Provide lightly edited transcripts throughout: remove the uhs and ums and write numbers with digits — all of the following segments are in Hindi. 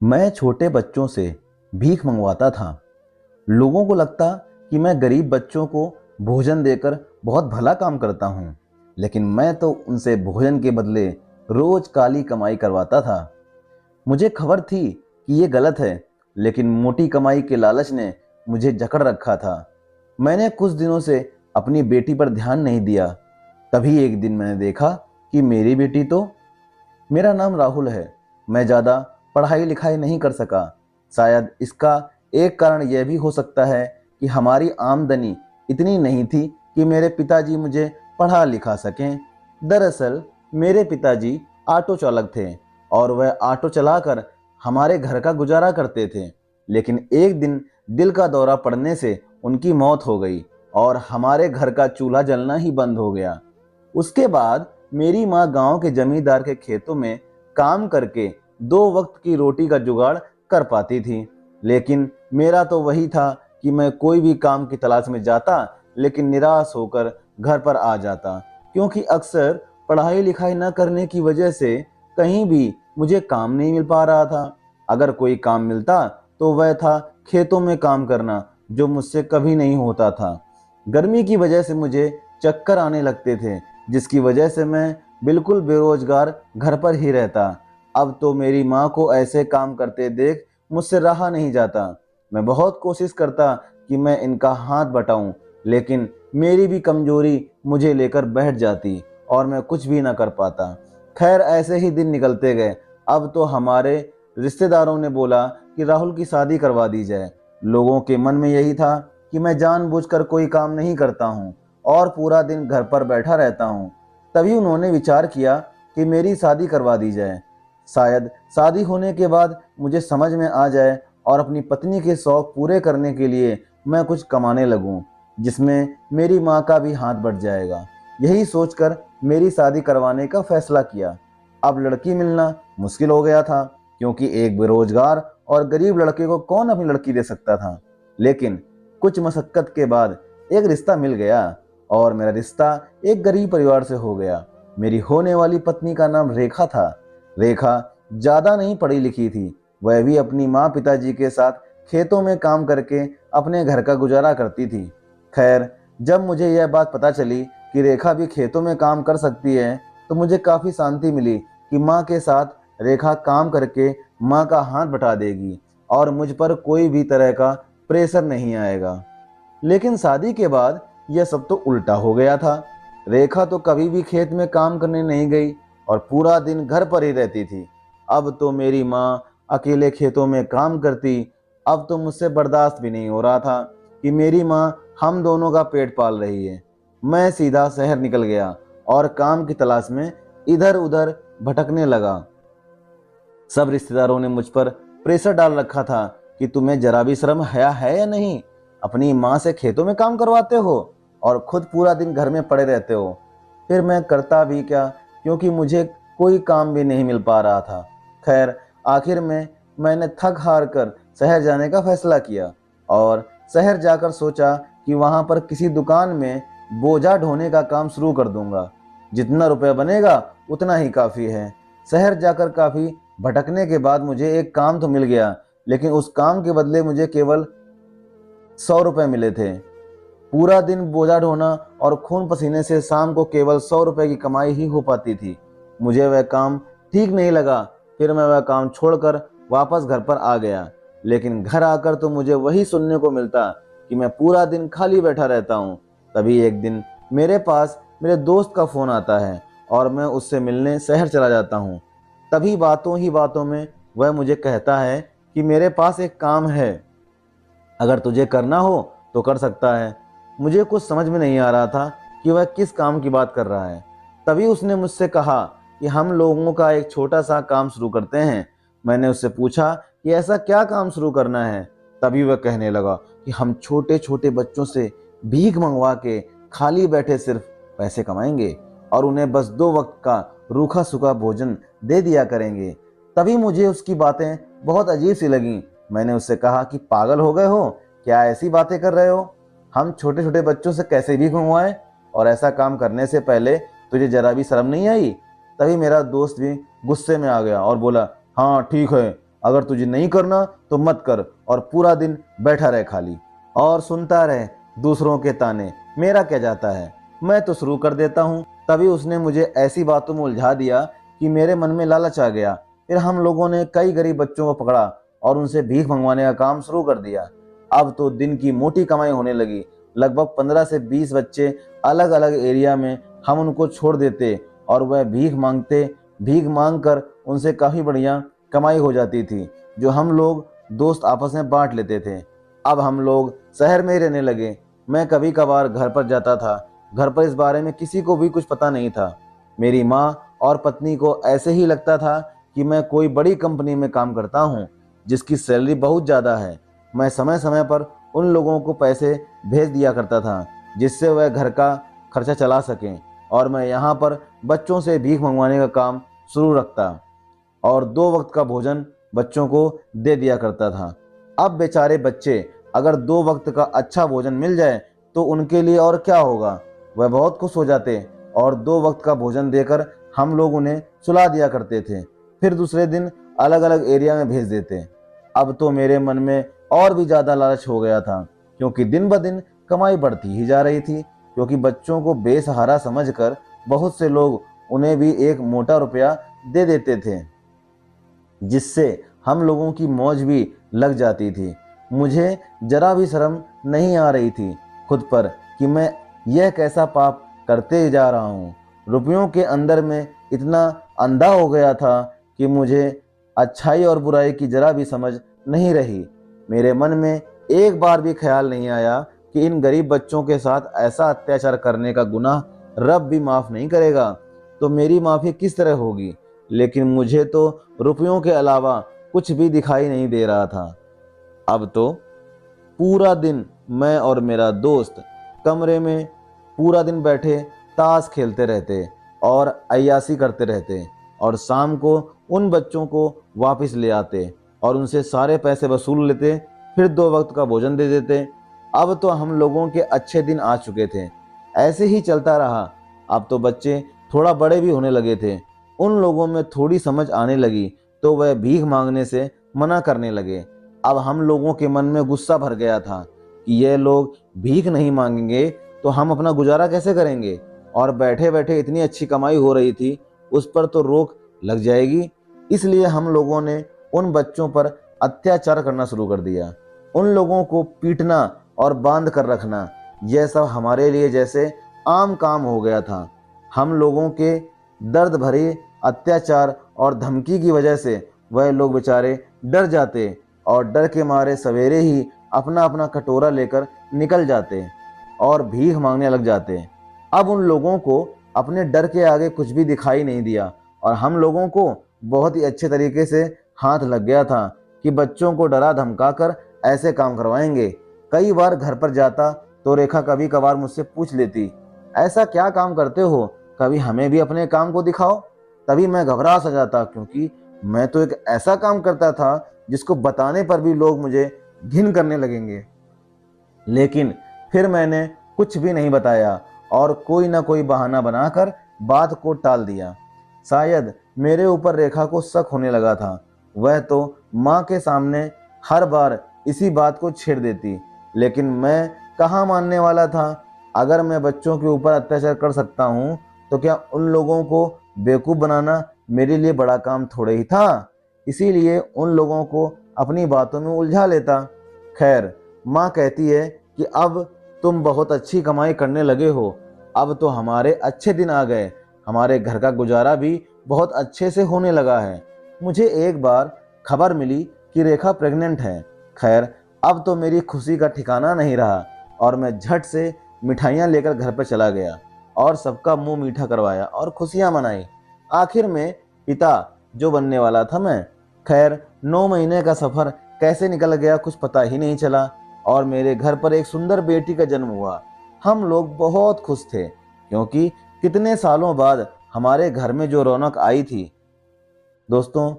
मैं छोटे बच्चों से भीख मंगवाता था। लोगों को लगता कि मैं गरीब बच्चों को भोजन देकर बहुत भला काम करता हूँ, लेकिन मैं तो उनसे भोजन के बदले रोज काली कमाई करवाता था। मुझे खबर थी कि ये गलत है, लेकिन मोटी कमाई के लालच ने मुझे जकड़ रखा था। मैंने कुछ दिनों से अपनी बेटी पर ध्यान नहीं दिया। तभी एक दिन मैंने देखा कि मेरी बेटी तो मेरा नाम राहुल है। मैं ज़्यादा पढ़ाई लिखाई नहीं कर सका। शायद इसका एक कारण यह भी हो सकता है कि हमारी आमदनी इतनी नहीं थी कि मेरे पिताजी मुझे पढ़ा लिखा सकें। दरअसल मेरे पिताजी ऑटो चालक थे और वह ऑटो चलाकर हमारे घर का गुजारा करते थे। लेकिन एक दिन दिल का दौरा पड़ने से उनकी मौत हो गई और हमारे घर का चूल्हा जलना ही बंद हो गया। उसके बाद मेरी माँ गांव के जमींदार के खेतों में काम करके दो वक्त की रोटी का जुगाड़ कर पाती थी। लेकिन मेरा तो वही था कि मैं कोई भी काम की तलाश में जाता, लेकिन निराश होकर घर पर आ जाता, क्योंकि अक्सर पढ़ाई लिखाई न करने की वजह से कहीं भी मुझे काम नहीं मिल पा रहा था। अगर कोई काम मिलता तो वह था खेतों में काम करना, जो मुझसे कभी नहीं होता था। गर्मी की वजह से मुझे चक्कर आने लगते थे, जिसकी वजह से मैं बिल्कुल बेरोजगार घर पर ही रहता। अब तो मेरी माँ को ऐसे काम करते देख मुझसे रहा नहीं जाता। मैं बहुत कोशिश करता कि मैं इनका हाथ बटाऊं, लेकिन मेरी भी कमजोरी मुझे लेकर बैठ जाती और मैं कुछ भी ना कर पाता। खैर, ऐसे ही दिन निकलते गए। अब तो हमारे रिश्तेदारों ने बोला कि राहुल की शादी करवा दी जाए। लोगों के मन में यही था कि मैं जानबूझकर कोई काम नहीं करता हूँ और पूरा दिन घर पर बैठा रहता हूँ। तभी उन्होंने विचार किया कि मेरी शादी करवा दी जाए। शायद शादी होने के बाद मुझे समझ में आ जाए और अपनी पत्नी के शौक पूरे करने के लिए मैं कुछ कमाने लगूं, जिसमें मेरी माँ का भी हाथ बढ़ जाएगा। यही सोचकर मेरी शादी करवाने का फैसला किया। अब लड़की मिलना मुश्किल हो गया था, क्योंकि एक बेरोजगार और गरीब लड़के को कौन अपनी लड़की दे सकता था। लेकिन कुछ मशक्कत के बाद एक रिश्ता मिल गया और मेरा रिश्ता एक गरीब परिवार से हो गया। मेरी होने वाली पत्नी का नाम रेखा था। रेखा ज्यादा नहीं पढ़ी लिखी थी। वह भी अपनी माँ पिताजी के साथ खेतों में काम करके अपने घर का गुजारा करती थी। खैर, जब मुझे यह बात पता चली कि रेखा भी खेतों में काम कर सकती है, तो मुझे काफी शांति मिली कि माँ के साथ रेखा काम करके माँ का हाथ बटा देगी और मुझ पर कोई भी तरह का प्रेशर नहीं आएगा। लेकिन शादी के बाद यह सब तो उल्टा हो गया था। रेखा तो कभी भी खेत में काम करने नहीं गई और पूरा दिन घर पर ही रहती थी। अब तो मेरी माँ अकेले खेतों में काम करती। अब तो मुझसे बर्दाश्त भी नहीं हो रहा था कि मेरी माँ हम दोनों का पेट पाल रही है। मैं सीधा शहर निकल गया और काम की तलाश में इधर उधर भटकने लगा। सब रिश्तेदारों ने मुझ पर प्रेशर डाल रखा था कि तुम्हें जरा भी शर्म हया है या नहीं, अपनी माँ से खेतों में काम करवाते हो और खुद पूरा दिन घर में पड़े रहते हो। फिर मैं करता भी क्या, क्योंकि मुझे कोई काम भी नहीं मिल पा रहा था। खैर, आखिर में मैंने थक हार कर शहर जाने का फैसला किया और शहर जाकर सोचा कि वहां पर किसी दुकान में बोझा ढोने का काम शुरू कर दूंगा। जितना रुपया बनेगा उतना ही काफ़ी है। शहर जाकर काफ़ी भटकने के बाद मुझे एक काम तो मिल गया, लेकिन उस काम के बदले मुझे केवल 100 रुपये मिले थे। पूरा दिन बोझा ढोना और खून पसीने से शाम को केवल 100 रुपये की कमाई ही हो पाती थी। मुझे वह काम ठीक नहीं लगा। फिर मैं वह काम छोड़कर वापस घर पर आ गया। लेकिन घर आकर तो मुझे वही सुनने को मिलता कि मैं पूरा दिन खाली बैठा रहता हूँ। तभी एक दिन मेरे पास मेरे दोस्त का फ़ोन आता है और मैं उससे मिलने शहर चला जाता हूँ। तभी बातों ही बातों में वह मुझे कहता है कि मेरे पास एक काम है, अगर तुझे करना हो तो कर सकता है। मुझे कुछ समझ में नहीं आ रहा था कि वह किस काम की बात कर रहा है। तभी उसने मुझसे कहा कि हम लोगों का एक छोटा सा काम शुरू करते हैं। मैंने उससे पूछा कि ऐसा क्या काम शुरू करना है। तभी वह कहने लगा कि हम छोटे छोटे बच्चों से भीख मंगवा के खाली बैठे सिर्फ पैसे कमाएंगे और उन्हें बस दो वक्त का रूखा सूखा भोजन दे दिया करेंगे। तभी मुझे उसकी बातें बहुत अजीब सी लगीं। मैंने उससे कहा कि पागल हो गए हो, क्या ऐसी बातें कर रहे हो? हम छोटे छोटे बच्चों से कैसे भीख मंगवाएं, और ऐसा काम करने से पहले तुझे जरा भी शर्म नहीं आई? तभी मेरा दोस्त भी गुस्से में आ गया और बोला, हाँ ठीक है, अगर तुझे नहीं करना तो मत कर और पूरा दिन बैठा रहे खाली और सुनता रहे दूसरों के ताने, मेरा क्या जाता है, मैं तो शुरू कर देता हूँ। तभी उसने मुझे ऐसी बातों में उलझा दिया कि मेरे मन में लालच आ गया। फिर हम लोगों ने कई गरीब बच्चों को पकड़ा और उनसे भीख मंगवाने का काम शुरू कर दिया। अब तो दिन की मोटी कमाई होने लगी। लगभग 15 से 20 बच्चे अलग अलग एरिया में हम उनको छोड़ देते और वह भीख मांग कर उनसे काफ़ी बढ़िया कमाई हो जाती थी, जो हम लोग दोस्त आपस में बांट लेते थे। अब हम लोग शहर में ही रहने लगे। मैं कभी कभार घर पर जाता था। घर पर इस बारे में किसी को भी कुछ पता नहीं था। मेरी माँ और पत्नी को ऐसे ही लगता था कि मैं कोई बड़ी कंपनी में काम करता हूँ जिसकी सैलरी बहुत ज़्यादा है। मैं समय समय पर उन लोगों को पैसे भेज दिया करता था जिससे वह घर का खर्चा चला सकें और मैं यहाँ पर बच्चों से भीख मंगवाने का काम शुरू रखता और 2 वक्त का भोजन बच्चों को दे दिया करता था। अब बेचारे बच्चे, अगर 2 वक्त का अच्छा भोजन मिल जाए तो उनके लिए और क्या होगा, वह बहुत खुश हो जाते और 2 वक्त का भोजन देकर हम लोग उन्हें सुला दिया करते थे। फिर दूसरे दिन अलग अलग एरिया में भेज देते। अब तो मेरे मन में और भी ज़्यादा लालच हो गया था, क्योंकि दिन ब दिन कमाई बढ़ती ही जा रही थी। क्योंकि बच्चों को बेसहारा समझकर बहुत से लोग उन्हें भी एक मोटा रुपया दे देते थे, जिससे हम लोगों की मौज भी लग जाती थी। मुझे जरा भी शर्म नहीं आ रही थी खुद पर कि मैं यह कैसा पाप करते जा रहा हूँ। रुपयों के अंदर में इतना अंधा हो गया था कि मुझे अच्छाई और बुराई की जरा भी समझ नहीं रही। मेरे मन में एक बार भी ख्याल नहीं आया कि इन गरीब बच्चों के साथ ऐसा अत्याचार करने का गुनाह रब भी माफ़ नहीं करेगा, तो मेरी माफ़ी किस तरह होगी। लेकिन मुझे तो रुपयों के अलावा कुछ भी दिखाई नहीं दे रहा था। अब तो पूरा दिन मैं और मेरा दोस्त कमरे में पूरा दिन बैठे ताश खेलते रहते और अय्यासी करते रहते और शाम को उन बच्चों को वापस ले आते और उनसे सारे पैसे वसूल लेते, फिर 2 वक्त का भोजन दे देते। अब तो हम लोगों के अच्छे दिन आ चुके थे। ऐसे ही चलता रहा। अब तो बच्चे थोड़ा बड़े भी होने लगे थे। उन लोगों में थोड़ी समझ आने लगी तो वह भीख मांगने से मना करने लगे। अब हम लोगों के मन में गुस्सा भर गया था कि ये लोग भीख नहीं मांगेंगे तो हम अपना गुजारा कैसे करेंगे, और बैठे बैठे इतनी अच्छी कमाई हो रही थी, उस पर तो रोक लग जाएगी। इसलिए हम लोगों ने उन बच्चों पर अत्याचार करना शुरू कर दिया। उन लोगों को पीटना और बांध कर रखना, यह सब हमारे लिए जैसे आम काम हो गया था। हम लोगों के दर्द भरे अत्याचार और धमकी की वजह से वह लोग बेचारे डर जाते और डर के मारे सवेरे ही अपना अपना कटोरा लेकर निकल जाते और भीख मांगने लग जाते। अब उन लोगों को अपने डर के आगे कुछ भी दिखाई नहीं दिया और हम लोगों को बहुत ही अच्छे तरीके से हाथ लग गया था कि बच्चों को डरा धमका कर ऐसे काम करवाएंगे। कई बार घर पर जाता तो रेखा कभी कभार मुझसे पूछ लेती, ऐसा क्या काम करते हो, कभी हमें भी अपने काम को दिखाओ। तभी मैं घबरा सा जाता, क्योंकि मैं तो एक ऐसा काम करता था जिसको बताने पर भी लोग मुझे घिन करने लगेंगे। लेकिन फिर मैंने कुछ भी नहीं बताया और कोई ना कोई बहाना बनाकर बात को टाल दिया। शायद मेरे ऊपर रेखा को शक होने लगा था। वह तो माँ के सामने हर बार इसी बात को छेड़ देती, लेकिन मैं कहाँ मानने वाला था। अगर मैं बच्चों के ऊपर अत्याचार कर सकता हूँ तो क्या उन लोगों को बेवकूफ़ बनाना मेरे लिए बड़ा काम थोड़े ही था। इसीलिए उन लोगों को अपनी बातों में उलझा लेता। खैर, माँ कहती है कि अब तुम बहुत अच्छी कमाई करने लगे हो, अब तो हमारे अच्छे दिन आ गए, हमारे घर का गुजारा भी बहुत अच्छे से होने लगा है। मुझे एक बार खबर मिली कि रेखा प्रेग्नेंट है। खैर, अब तो मेरी खुशी का ठिकाना नहीं रहा और मैं झट से मिठाइयाँ लेकर घर पर चला गया और सबका मुंह मीठा करवाया और खुशियाँ मनाई। आखिर में पिता जो बनने वाला था मैं। खैर, 9 महीने का सफ़र कैसे निकल गया कुछ पता ही नहीं चला और मेरे घर पर एक सुंदर बेटी का जन्म हुआ। हम लोग बहुत खुश थे, क्योंकि कितने सालों बाद हमारे घर में जो रौनक आई थी। दोस्तों,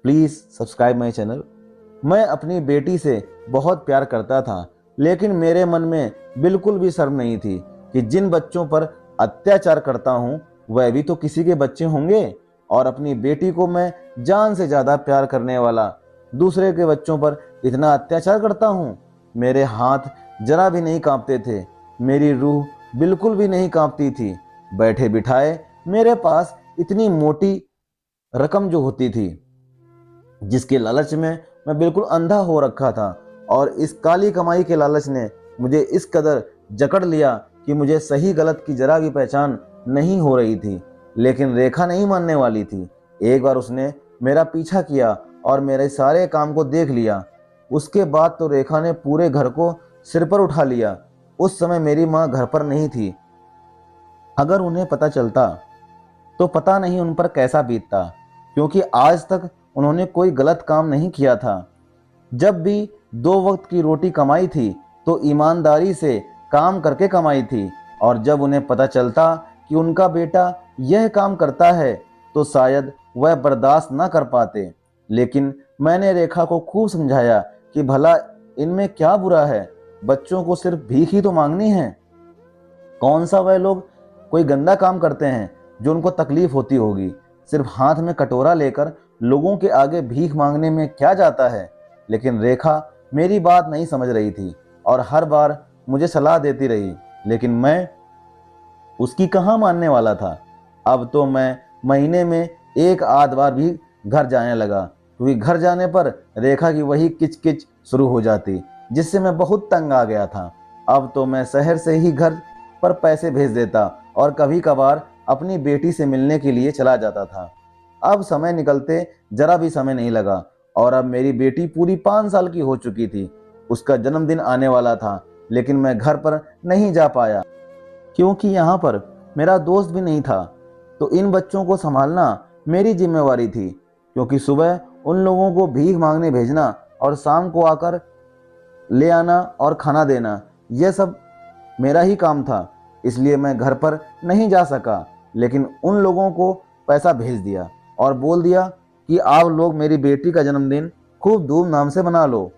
प्लीज़ सब्सक्राइब माई चैनल। मैं अपनी बेटी से बहुत प्यार करता था, लेकिन मेरे मन में बिल्कुल भी शर्म नहीं थी कि जिन बच्चों पर अत्याचार करता हूँ वह भी तो किसी के बच्चे होंगे और अपनी बेटी को मैं जान से ज़्यादा प्यार करने वाला दूसरे के बच्चों पर इतना अत्याचार करता हूँ? मेरे हाथ जरा भी नहीं कांपते थे, मेरी रूह बिल्कुल भी नहीं कांपती थी। बैठे बिठाए मेरे पास इतनी मोटी रकम जो होती थी, जिसके लालच में मैं बिल्कुल अंधा हो रखा था, और इस काली कमाई के लालच ने मुझे इस कदर जकड़ लिया कि मुझे सही गलत की जरा भी पहचान नहीं हो रही थी। लेकिन रेखा नहीं मानने वाली थी। एक बार उसने मेरा पीछा किया और मेरे सारे काम को देख लिया। उसके बाद तो रेखा ने पूरे घर को सिर पर उठा लिया। उस समय मेरी माँ घर पर नहीं थी। अगर उन्हें पता चलता तो पता नहीं उन पर कैसा बीतता, क्योंकि आज तक उन्होंने कोई गलत काम नहीं किया था। जब भी 2 वक्त की रोटी कमाई थी तो ईमानदारी से काम करके कमाई थी, और जब उन्हें पता चलता कि उनका बेटा यह काम करता है तो शायद वह बर्दाश्त न कर पाते। लेकिन मैंने रेखा को खूब समझाया कि भला इनमें क्या बुरा है, बच्चों को सिर्फ भीख ही तो मांगनी है। कौन सा वह लोग कोई गंदा काम करते हैं जो उनको तकलीफ होती होगी? सिर्फ हाथ में कटोरा लेकर लोगों के आगे भीख मांगने में क्या जाता है? लेकिन रेखा मेरी बात नहीं समझ रही थी और हर बार मुझे सलाह देती रही, लेकिन मैं उसकी कहाँ मानने वाला था। अब तो मैं महीने में एक आध बार भी घर जाने लगा, क्योंकि घर जाने पर रेखा की वही किचकिच शुरू हो जाती, जिससे मैं बहुत तंग आ गया था। अब तो मैं शहर से ही घर पर पैसे भेज देता और कभी कभार अपनी बेटी से मिलने के लिए चला जाता था। अब समय निकलते जरा भी समय नहीं लगा, और अब मेरी बेटी पूरी 5 साल की हो चुकी थी। उसका जन्मदिन आने वाला था, लेकिन मैं घर पर नहीं जा पाया, क्योंकि यहाँ पर मेरा दोस्त भी नहीं था। तो इन बच्चों को संभालना मेरी जिम्मेवारी थी, क्योंकि सुबह उन लोगों को भीख मांगने भेजना और शाम को आकर ले आना और खाना देना, यह सब मेरा ही काम था। इसलिए मैं घर पर नहीं जा सका, लेकिन उन लोगों को पैसा भेज दिया और बोल दिया कि आप लोग मेरी बेटी का जन्मदिन खूब धूमधाम से मना लो।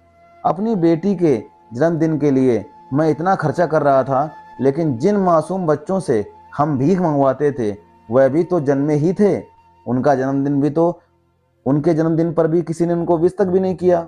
अपनी बेटी के जन्मदिन के लिए मैं इतना खर्चा कर रहा था, लेकिन जिन मासूम बच्चों से हम भीख मंगवाते थे वह भी तो जन्मे ही थे। उनका जन्मदिन भी तो, उनके जन्मदिन पर भी किसी ने उनको विश तक भी नहीं किया।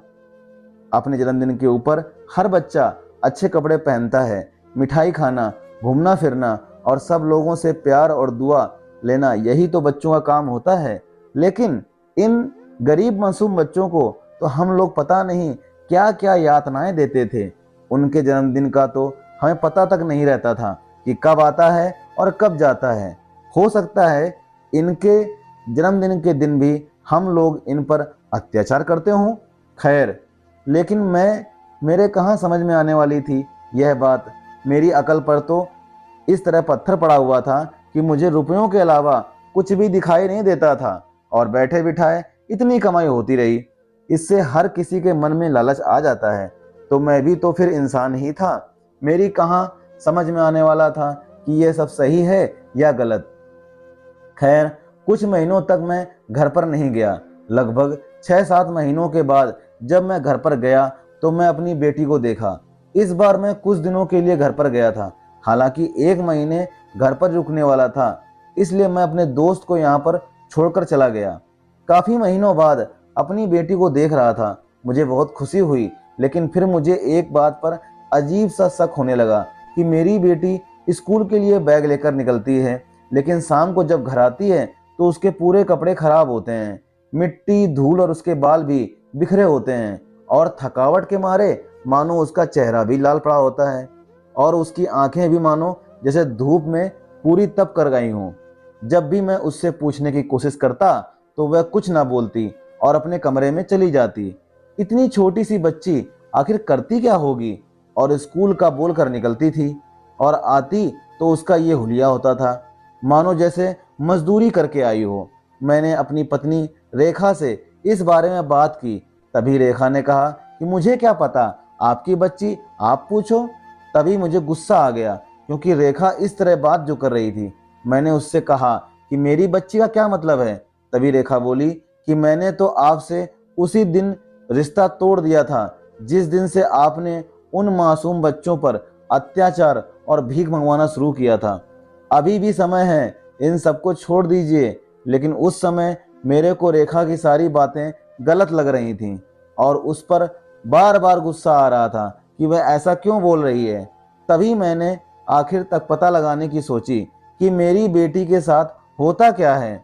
अपने जन्मदिन के ऊपर हर बच्चा अच्छे कपड़े पहनता है, मिठाई खाना, घूमना फिरना और सब लोगों से प्यार और दुआ लेना, यही तो बच्चों का काम होता है। लेकिन इन गरीब मासूम बच्चों को तो हम लोग पता नहीं क्या क्या यातनाएं देते थे। उनके जन्मदिन का तो हमें पता तक नहीं रहता था कि कब आता है और कब जाता है। हो सकता है इनके जन्मदिन के दिन भी हम लोग इन पर अत्याचार करते हों। खैर, लेकिन मेरे कहाँ समझ में आने वाली थी यह बात। मेरी अकल पर तो इस तरह पत्थर पड़ा हुआ था कि मुझे रुपयों के अलावा कुछ भी दिखाई नहीं देता था, और बैठे बिठाए इतनी कमाई होती रही। इससे हर किसी के मन में लालच आ जाता है, तो मैं भी तो फिर इंसान ही था। मेरी कहाँ समझ में आने वाला था कि यह सब सही है या गलत। खैर, कुछ महीनों तक मैं घर पर नहीं गया। लगभग 6-7 महीनों के बाद जब मैं घर पर गया तो मैं अपनी बेटी को देखा। इस बार मैं कुछ दिनों के लिए घर पर गया था, हालांकि 1 महीने घर पर रुकने वाला था, इसलिए मैं अपने दोस्त को यहाँ पर छोड़कर चला गया। काफ़ी महीनों बाद अपनी बेटी को देख रहा था। मुझे बहुत खुशी हुई, लेकिन फिर मुझे एक बात पर अजीब सा शक होने लगा कि मेरी बेटी स्कूल के लिए बैग लेकर निकलती है, लेकिन शाम को जब घर आती है तो उसके पूरे कपड़े खराब होते हैं, मिट्टी, धूल और उसके बाल भी बिखरे होते हैं, और थकावट के मारे मानो उसका चेहरा भी लाल पड़ा होता है, और उसकी आंखें भी मानो जैसे धूप में पूरी तप कर गई हों। जब भी मैं उससे पूछने की कोशिश करता तो वह कुछ ना बोलती और अपने कमरे में चली जाती। इतनी छोटी सी बच्ची आखिर करती क्या होगी? और स्कूल का बोल कर निकलती थी, और आती तो उसका ये हुलिया होता था, मानो जैसे मजदूरी करके आई हो। मैंने अपनी पत्नी रेखा से इस बारे में बात की। तभी रेखा ने कहा कि मुझे क्या पता, आपकी बच्ची, आप पूछो। तभी मुझे गुस्सा आ गया, क्योंकि रेखा इस तरह बात जो कर रही थी। मैंने उससे कहा कि मेरी बच्ची का क्या मतलब है? तभी रेखा बोली कि मैंने तो आपसे उसी दिन रिश्ता तोड़ दिया था जिस दिन से आपने उन मासूम बच्चों पर अत्याचार और भीख मंगवाना शुरू किया था। अभी भी समय है, इन सबको छोड़ दीजिए। लेकिन उस समय मेरे को रेखा की सारी बातें गलत लग रही थीं। और उस पर बार बार गुस्सा आ रहा था कि वह ऐसा क्यों बोल रही है। तभी मैंने आखिर तक पता लगाने की सोची कि मेरी बेटी के साथ होता क्या है।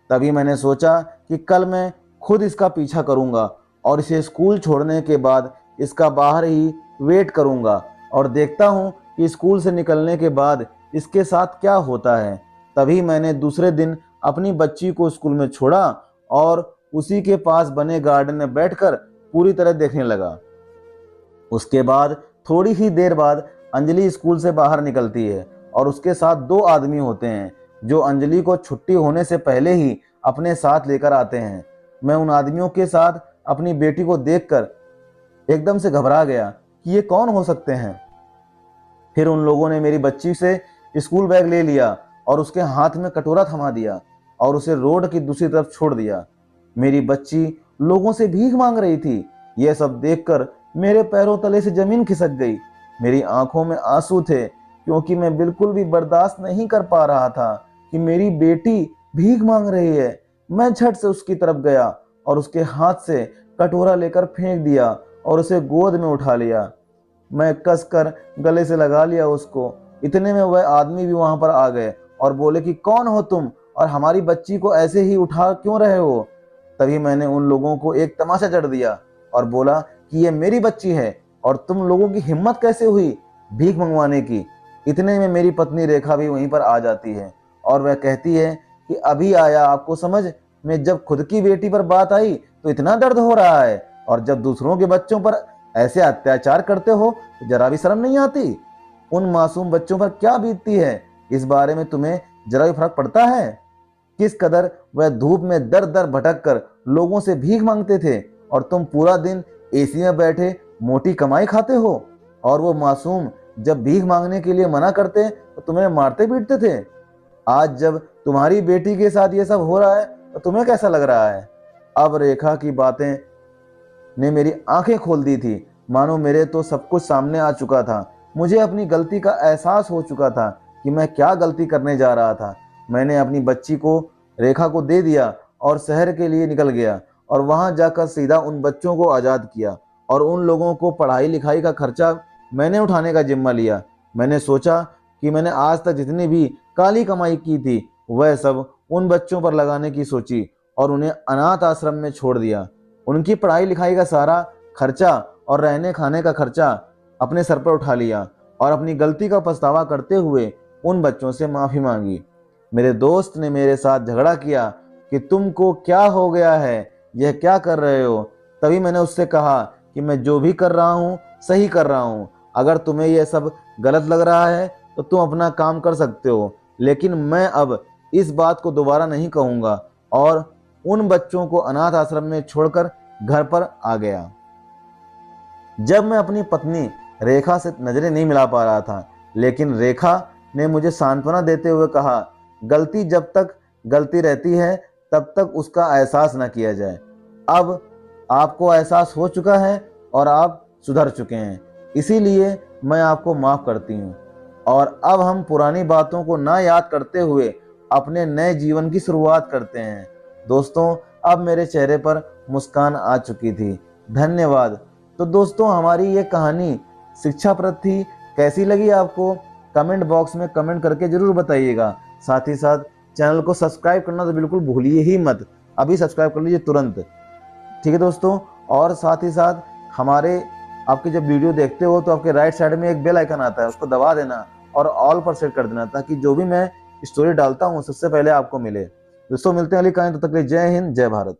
तभी मैंने सोचा कि कल मैं खुद इसका पीछा करूंगा और इसे स्कूल छोड़ने के बाद इसका बाहर ही वेट करूंगा और देखता हूं कि स्कूल से निकलने के बाद इसके साथ क्या होता है। तभी मैंने दूसरे दिन अपनी बच्ची को स्कूल में छोड़ा और उसी के पास बने गार्डन में बैठकर पूरी तरह देखने लगा। उसके बाद थोड़ी ही देर बाद अंजलि स्कूल से बाहर निकलती है और उसके साथ दो आदमी होते हैं जो अंजलि को छुट्टी होने से पहले ही अपने साथ लेकर आते हैं। मैं उन आदमियों के साथ अपनी बेटी को देखकर एकदम से घबरा गया कि ये कौन हो सकते हैं। फिर उन लोगों ने मेरी बच्ची से स्कूल बैग ले लिया और उसके हाथ में कटोरा थमा दिया और उसे रोड की दूसरी तरफ छोड़ दिया। मेरी बच्ची लोगों से भीख मांग रही थी। यह सब देखकर मेरे पैरों तले से जमीन खिसक गई। मेरी आंखों में आंसू थे क्योंकि मैं बिल्कुल भी बर्दाश्त नहीं कर पा रहा था कि मेरी बेटी भीख मांग रही है। मैं झट से उसकी तरफ गया और उसके हाथ से कटोरा लेकर फेंक दिया और उसे गोद में उठा लिया। मैं कसकर गले से लगा लिया उसको। इतने में वह आदमी भी वहां पर आ गए और बोले कि कौन हो तुम और हमारी बच्ची को ऐसे ही उठा क्यों रहे हो। तभी मैंने उन लोगों को एक तमाचा जड़ दिया और बोला कि ये मेरी बच्ची है और तुम लोगों की हिम्मत कैसे हुई भीख मंगवाने की। इतने में मेरी पत्नी रेखा भी वहीं पर आ जाती है और वह कहती है कि अभी आया आपको समझ में, जब खुद की बेटी पर बात आई तो इतना दर्द हो रहा है और जब दूसरों के बच्चों पर ऐसे अत्याचार करते हो तो जरा भी शर्म नहीं आती। उन मासूम बच्चों पर क्या बीतती है इस बारे में तुम्हें जरा भी फर्क पड़ता है। किस कदर वह धूप में दर दर भटक कर लोगों से भीख मांगते थे और तुम पूरा दिन एसी में बैठे मोटी कमाई खाते हो और वो मासूम जब भीख मांगने के लिए मना करते तो तुम्हें मारते पीटते थे। आज जब तुम्हारी बेटी के साथ ये सब हो रहा है तो तुम्हें कैसा लग रहा है। अब रेखा की बातें ने मेरी आंखें खोल दी थी। मानो मेरे तो सब कुछ सामने आ चुका था। मुझे अपनी गलती का एहसास हो चुका था कि मैं क्या गलती करने जा रहा था। मैंने अपनी बच्ची को रेखा को दे दिया और शहर के लिए निकल गया और वहां जाकर सीधा उन बच्चों को आज़ाद किया और उन लोगों को पढ़ाई लिखाई का खर्चा मैंने उठाने का जिम्मा लिया। मैंने सोचा कि मैंने आज तक जितनी भी काली कमाई की थी वह सब उन बच्चों पर लगाने की सोची और उन्हें अनाथ आश्रम में छोड़ दिया। उनकी पढ़ाई लिखाई का सारा खर्चा और रहने खाने का खर्चा अपने सर पर उठा लिया और अपनी गलती का पछतावा करते हुए उन बच्चों से माफ़ी मांगी। मेरे दोस्त ने मेरे साथ झगड़ा किया कि तुमको क्या हो गया है, यह क्या कर रहे हो। तभी मैंने उससे कहा कि मैं जो भी कर रहा हूँ सही कर रहा हूँ। अगर तुम्हें यह सब गलत लग रहा है तो तुम अपना काम कर सकते हो, लेकिन मैं अब इस बात को दोबारा नहीं कहूँगा और उन बच्चों को अनाथ आश्रम में छोड़कर घर पर आ गया। जब मैं अपनी पत्नी रेखा से नजरें नहीं मिला पा रहा था, लेकिन रेखा ने मुझे सांत्वना देते हुए कहा, गलती जब तक गलती रहती है तब तक उसका एहसास न किया जाए। अब आपको एहसास हो चुका है और आप सुधर चुके हैं, इसीलिए मैं आपको माफ करती हूँ और अब हम पुरानी बातों को ना याद करते हुए अपने नए जीवन की शुरुआत करते हैं। दोस्तों, अब मेरे चेहरे पर मुस्कान आ चुकी थी। धन्यवाद। तो दोस्तों, हमारी ये कहानी शिक्षाप्रद थी। कैसी लगी आपको कमेंट बॉक्स में कमेंट करके जरूर बताइएगा। साथ ही साथ चैनल को सब्सक्राइब करना तो बिल्कुल भूलिए ही मत। अभी सब्सक्राइब कर लीजिए तुरंत, ठीक है दोस्तों। और साथ ही साथ हमारे आपके जब वीडियो देखते हो तो आपके राइट साइड में एक बेल आइकन आता है, उसको दबा देना और ऑल पर सेट कर देना ताकि जो भी मैं स्टोरी डालता हूँ सबसे पहले आपको मिले। दोस्तों, मिलते हैं अगली कहानी, तब तक के लिए जय हिंद, जय भारत।